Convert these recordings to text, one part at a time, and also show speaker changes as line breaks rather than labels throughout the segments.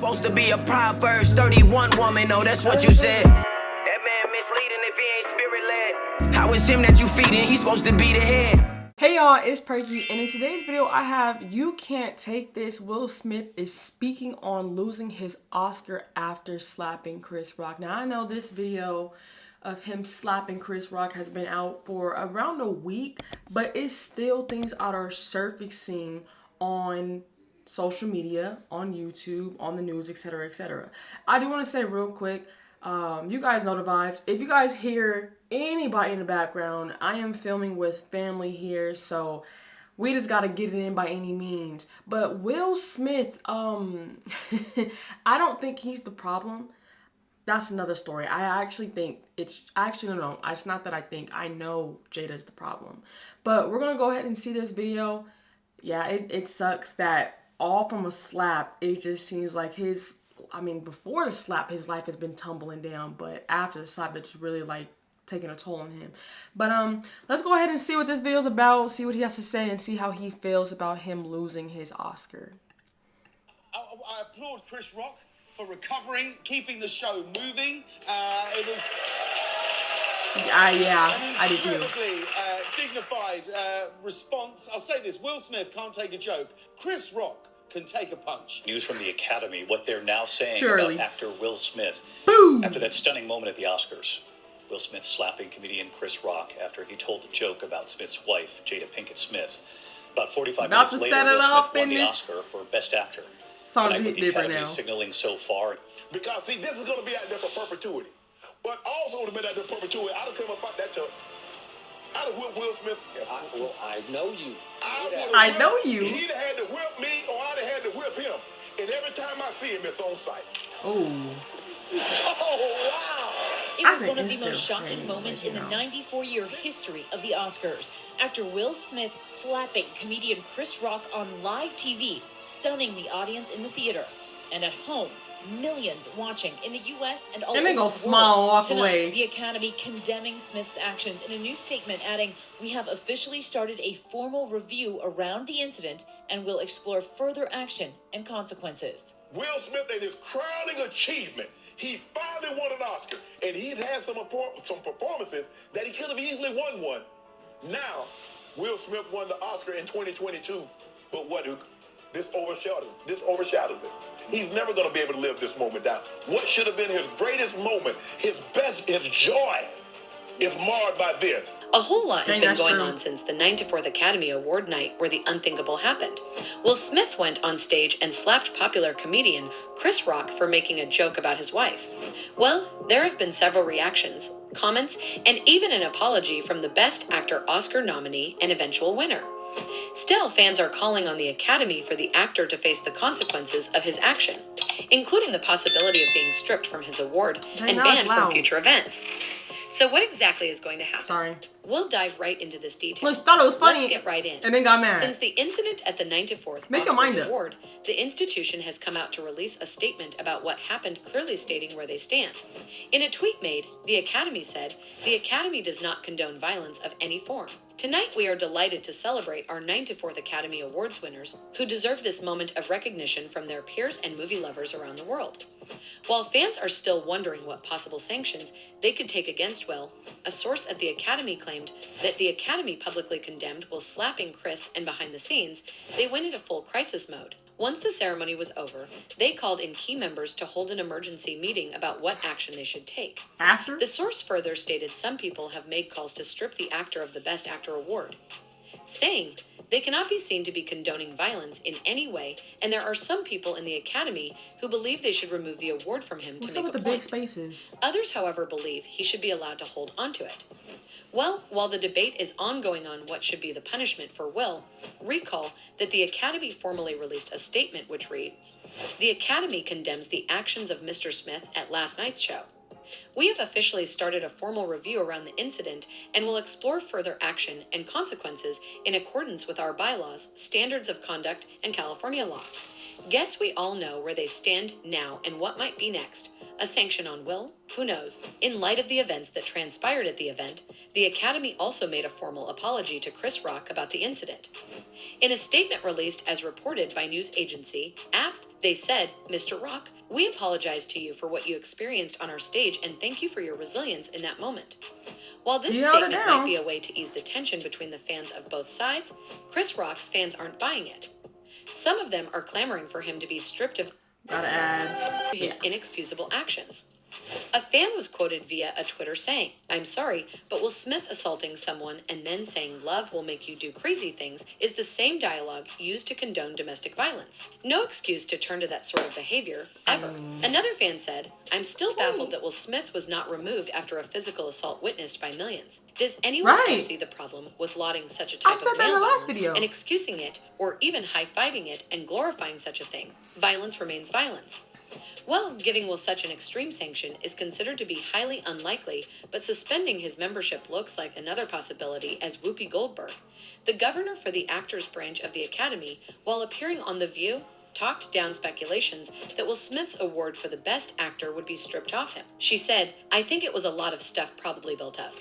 supposed to be a Proverbs 31 woman, oh, that's what you said. That man misleading if he ain't spirit-led. How is him that you feeding? He's supposed to be the head.
Hey y'all, it's Perkyy, and in today's video I have You Can't Take This. Will Smith is speaking on losing his Oscar after slapping Chris Rock. Now I know this video of him slapping Chris Rock has been out for around a week, but it's still things that are surfacing on social media, on YouTube, on the news, etc., etc. I do want to say real quick, you guys know the vibes. If you guys hear anybody in the background, I am filming with family here, so we just gotta get it in by any means. But Will Smith, I don't think he's the problem. That's another story. I actually think it's not that I think. I know Jada's the problem. But we're gonna go ahead and see this video. Yeah, it sucks that all from a slap, it just seems like before the slap, his life has been tumbling down, but after the slap, it's really like taking a toll on him. But let's go ahead and see what this video is about, see what he has to say, and see how he feels about him losing his Oscar.
I applaud Chris Rock for recovering, keeping the show moving. It was
I did too.
Incredibly dignified response. I'll say this: Will Smith can't take a joke. Chris Rock can take a punch.
News from the Academy, what they're now saying
Surely.
about actor Will Smith.
Boom!
After that stunning moment at the Oscars. Will Smith slapping comedian Chris Rock after he told a joke about Smith's wife, Jada Pinkett Smith. About 45 minutes later, Will Smith won the Oscar for Best Actor. Tonight, what the Academy is signaling so far.
Because, see, this is going to be out there for perpetuity. But also would have been out there for perpetuity. I'd have come up out that touch. I'd have whipped Will Smith.
I know you.
I know you.
He'd have had to whip me, or I'd have had to whip him. And every time I see him, it's on sight.
Oh.
Oh, wow.
It was one of the most shocking moments in the 94-year history of the Oscars. Actor Will Smith slapping comedian Chris Rock on live TV, stunning the audience in the theater. And at home, millions watching in the U.S. and all over the world.
Smile and walk
Tonight,
away.
the Academy condemning Smith's actions in a new statement, adding, "We have officially started a formal review around the incident and will explore further action and consequences."
Will Smith and his crowning achievement. He finally won an Oscar, and he's had some performances that he could have easily won one. Now, Will Smith won the Oscar in 2022, but this overshadows it. He's never going to be able to live this moment down. What should have been his greatest moment, his joy, is marred by this.
A whole lot has been going on since the 94th Academy Award night where the unthinkable happened. Will Smith went on stage and slapped popular comedian Chris Rock for making a joke about his wife. Well, there have been several reactions, comments, and even an apology from the Best Actor Oscar nominee and eventual winner. Still, fans are calling on the Academy for the actor to face the consequences of his action, including the possibility of being stripped from his award and banned from future events. So what exactly is going to happen?
Sorry.
We'll dive right into this detail.
Look, thought it was funny.
Let's get right in.
And then got mad.
Since the incident at the 94th Oscars Award, the institution has come out to release a statement about what happened, clearly stating where they stand. In a tweet made, the Academy said, "The Academy does not condone violence of any form. Tonight we are delighted to celebrate our 94th Academy Awards winners who deserve this moment of recognition from their peers and movie lovers around the world." While fans are still wondering what possible sanctions they could take against Will, a source at the Academy claimed that the Academy publicly condemned Will slapping Chris, and behind the scenes, they went into full crisis mode. Once the ceremony was over, they called in key members to hold an emergency meeting about what action they should take.
After?
The source further stated some people have made calls to strip the actor of the Best Actor award, saying they cannot be seen to be condoning violence in any way, and there are some people in the Academy who believe they should remove the award from him to make a point.
What's up with the big spaces?
Others, however, believe he should be allowed to hold onto it. Well, while the debate is ongoing on what should be the punishment for Will, recall that the Academy formally released a statement which reads, "The Academy condemns the actions of Mr. Smith at last night's show. We have officially started a formal review around the incident and will explore further action and consequences in accordance with our bylaws, standards of conduct, and California law. Guess we all know where they stand now and what might be next. A sanction on Will? Who knows? In light of the events that transpired at the event, the Academy also made a formal apology to Chris Rock about the incident. In a statement released as reported by news agency AFT They said, "Mr. Rock, we apologize to you for what you experienced on our stage and thank you for your resilience in that moment." While this statement might be a way to ease the tension between the fans of both sides, Chris Rock's fans aren't buying it. Some of them are clamoring for him to be stripped of his inexcusable actions. A fan was quoted via a Twitter saying, "I'm sorry, but Will Smith assaulting someone and then saying love will make you do crazy things is the same dialogue used to condone domestic violence. No excuse to turn to that sort of behavior, ever." Another fan said, "I'm still baffled that Will Smith was not removed after a physical assault witnessed by millions. Does anyone else see the problem with lauding such a type of male violence and excusing it or even high-fiving it and glorifying such a thing? Violence remains violence." Well, giving Will such an extreme sanction is considered to be highly unlikely, but suspending his membership looks like another possibility, as Whoopi Goldberg, the governor for the actors branch of the Academy, while appearing on The View, talked down speculations that Will Smith's award for the Best Actor would be stripped off him. She said, "I think it was a lot of stuff probably built up."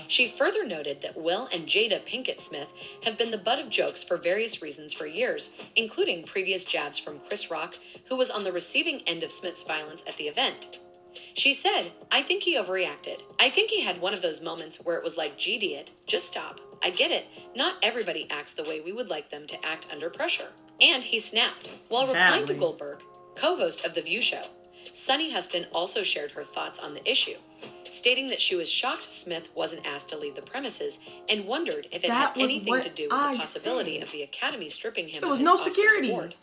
She further noted that Will and Jada Pinkett Smith have been the butt of jokes for various reasons for years, including previous jabs from Chris Rock, who was on the receiving end of Smith's violence at the event. She said, "I think he overreacted. I think he had one of those moments where it was like, gee, idiot, just stop. I get it. Not everybody acts the way we would like them to act under pressure." And he snapped. While replying to Goldberg, co-host of The View show, Sunny Huston also shared her thoughts on the issue, stating that she was shocked Smith wasn't asked to leave the premises and wondered if it had anything to do with the possibility of the Academy stripping him of his Oscars award.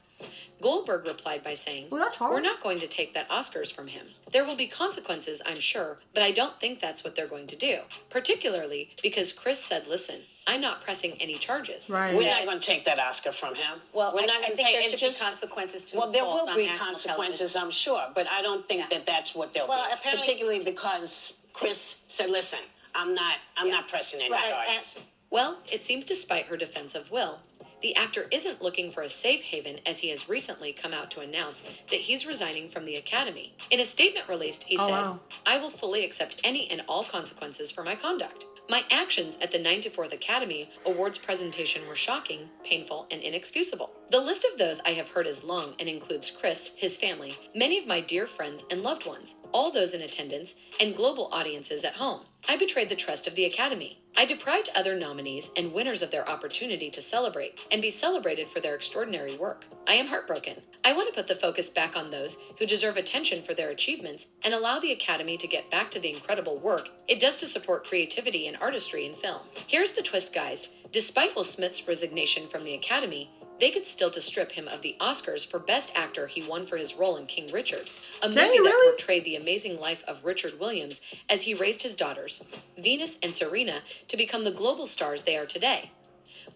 Goldberg replied by saying, "We're not going to take that Oscars from him. There will be consequences, I'm sure, but I don't think that's what they're going to do. Particularly because Chris said, listen, I'm not pressing any charges."
We're not going to take that Oscar from him.
Well,
we're not
I
going to
think
take
there
it.
should be consequences to
Well, there
assault
will
on
be
national
consequences,
television.
I'm sure, but I don't think that that's what they'll
Well,
be.
apparently-
Particularly because Chris said, "Listen, I'm not pressing any charges."
Well, it seems despite her defense of Will, the actor isn't looking for a safe haven, as he has recently come out to announce that he's resigning from the Academy. In a statement released, he said, "I will fully accept any and all consequences for my conduct. My actions at the 94th Academy Awards presentation were shocking, painful, and inexcusable. The list of those I have heard is long and includes Chris, his family, many of my dear friends and loved ones, all those in attendance, and global audiences at home. I betrayed the trust of the Academy. I deprived other nominees and winners of their opportunity to celebrate and be celebrated for their extraordinary work. I am heartbroken. I want to put the focus back on those who deserve attention for their achievements and allow the Academy to get back to the incredible work it does to support creativity and artistry in film." Here's the twist, guys. Despite Will Smith's resignation from the Academy, they could still to strip him of the Oscars for Best Actor he won for his role in King Richard, a movie that portrayed the amazing life of Richard Williams as he raised his daughters, Venus and Serena, to become the global stars they are today.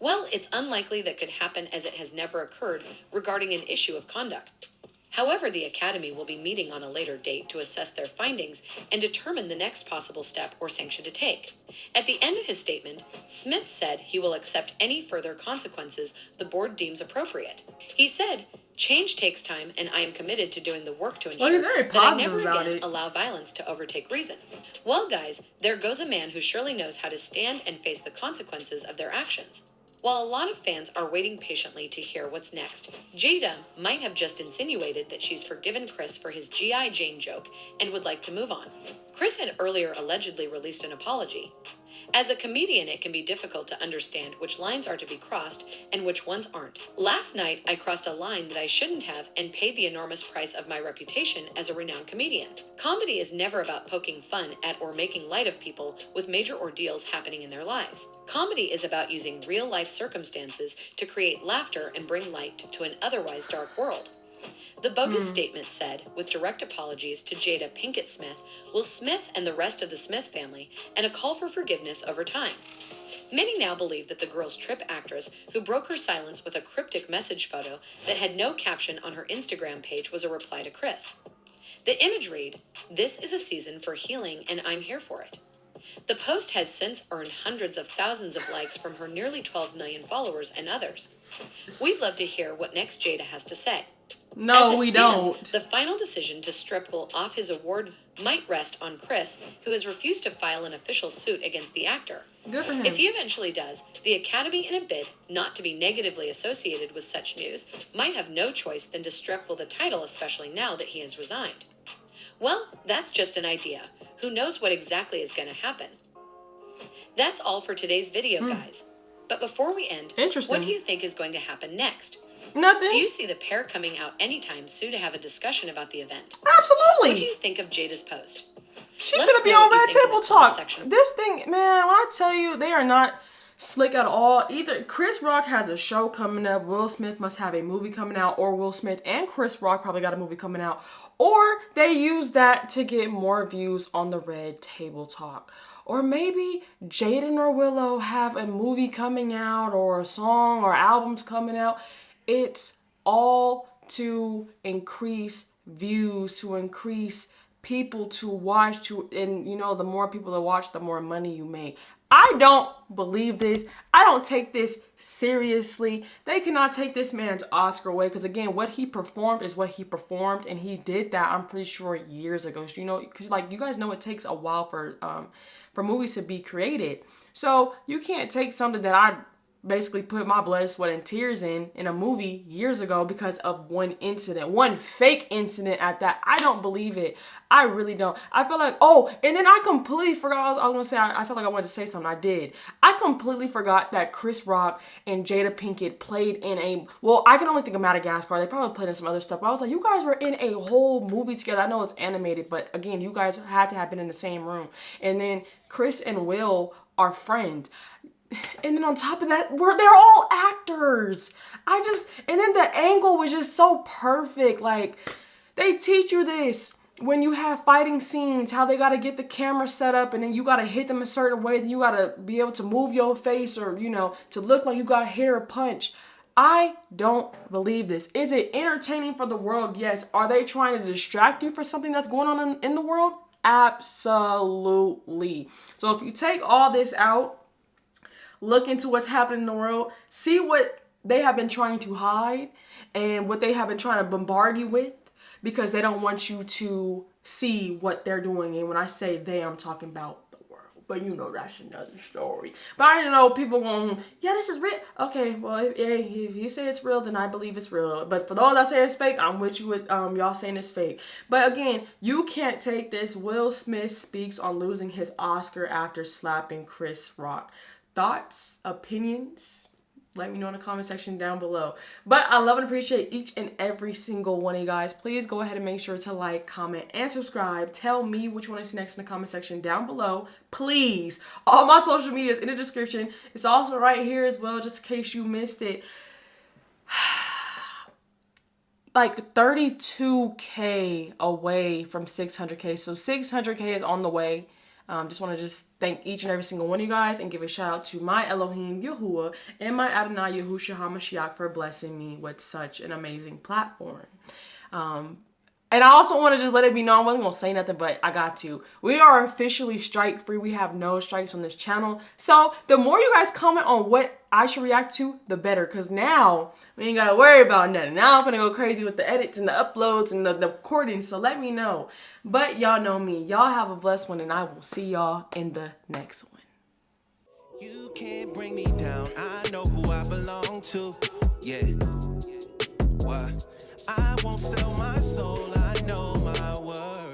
Well, it's unlikely that could happen, as it has never occurred regarding an issue of conduct. However, the Academy will be meeting on a later date to assess their findings and determine the next possible step or sanction to take. At the end of his statement, Smith said he will accept any further consequences the board deems appropriate. He said, "Change takes time, and I am committed to doing the work to ensure that I never again allow violence to overtake reason." Well, guys, there goes a man who surely knows how to stand and face the consequences of their actions. While a lot of fans are waiting patiently to hear what's next, Jada might have just insinuated that she's forgiven Chris for his G.I. Jane joke and would like to move on. Chris had earlier allegedly released an apology. As a comedian, it can be difficult to understand which lines are to be crossed and which ones aren't. Last night, I crossed a line that I shouldn't have and paid the enormous price of my reputation as a renowned comedian. Comedy is never about poking fun at or making light of people with major ordeals happening in their lives. Comedy is about using real-life circumstances to create laughter and bring light to an otherwise dark world. The bogus statement said, with direct apologies to Jada Pinkett Smith, Will Smith and the rest of the Smith family, and a call for forgiveness over time. Many now believe that the girl's trip actress, who broke her silence with a cryptic message photo that had no caption on her Instagram page, was a reply to Chris. The image read, "This is a season for healing and I'm here for it." The post has since earned hundreds of thousands of likes from her nearly 12 million followers and others. We'd love to hear what next Jada has to say.
No, we don't.
The final decision to strip Will off his award might rest on Chris, who has refused to file an official suit against the actor.
Good for him.
If he eventually does, the Academy, in a bid not to be negatively associated with such news, might have no choice than to strip Will the title, especially now that he has resigned. Well, that's just an idea. Who knows what exactly is going to happen? That's all for today's video, guys. But before we end, what do you think is going to happen next?
Nothing.
Do you see the pair coming out anytime soon to have a discussion about the event?
Absolutely.
What do you think of Jada's post?
She's gonna be on Red Table Talk. This thing, man, when I tell you, they are not slick at all. Either Chris Rock has a show coming up, Will Smith must have a movie coming out, or Will Smith and Chris Rock probably got a movie coming out, or they use that to get more views on the Red Table Talk. Or maybe Jaden or Willow have a movie coming out, or a song or albums coming out. It's all to increase views, to increase people to watch, and you know, the more people that watch, the more money you make. I don't believe this. I don't take this seriously. They cannot take this man's Oscar away, because again, what he performed is what he performed, and he did that, I'm pretty sure, years ago. So, you know, because like you guys know, it takes a while for movies to be created. So you can't take something that I basically put my blood, sweat, and tears in a movie years ago because of one incident, one fake incident at that. I don't believe it. I really don't. I feel like, oh, and then I completely forgot. I was gonna say, I felt like I wanted to say something. I did. I completely forgot that Chris Rock and Jada Pinkett played in a, well, I can only think of Madagascar. They probably played in some other stuff, but I was like, you guys were in a whole movie together. I know it's animated, but again, you guys had to have been in the same room. And then Chris and Will are friends. And then on top of that, they're all actors. And then the angle was just so perfect. Like, they teach you this when you have fighting scenes, how they got to get the camera set up, and then you got to hit them a certain way. Then you got to be able to move your face, or, you know, to look like you got hit or punched. I don't believe this. Is it entertaining for the world? Yes. Are they trying to distract you for something that's going on in the world? Absolutely. So if you take all this out, look into what's happening in the world, see what they have been trying to hide and what they have been trying to bombard you with, because they don't want you to see what they're doing. And when I say they, I'm talking about the world. But you know, that's another story. But I know people going, yeah, this is real. Okay, well, if you say it's real, then I believe it's real. But for those that say it's fake, I'm with you with y'all saying it's fake. But again, you can't take this. Will Smith speaks on losing his Oscar after slapping Chris Rock. Thoughts, opinions, let me know in the comment section down below. But I love and appreciate each and every single one of you guys. Please go ahead and make sure to like, comment, and subscribe. Tell me which one is next in the comment section down below. Please. All my social media is in the description. It's also right here as well, just in case you missed it. Like 32K away from 600K. So 600K is on the way. Just want to thank each and every single one of you guys and give a shout out to my Elohim Yahuwah and my Adonai Yahushua HaMashiach for blessing me with such an amazing platform. And I also want to just let it be known, I wasn't going to say nothing, but I got to. We are officially strike free. We have no strikes on this channel. So the more you guys comment on what I should react to, the better. Because now we ain't got to worry about nothing. Now I'm going to go crazy with the edits and the uploads and the recording. So let me know. But y'all know me. Y'all have a blessed one, and I will see y'all in the next one.
You can't bring me down. I know who I belong to. Yeah. What? I won't sell my soul. I know my word.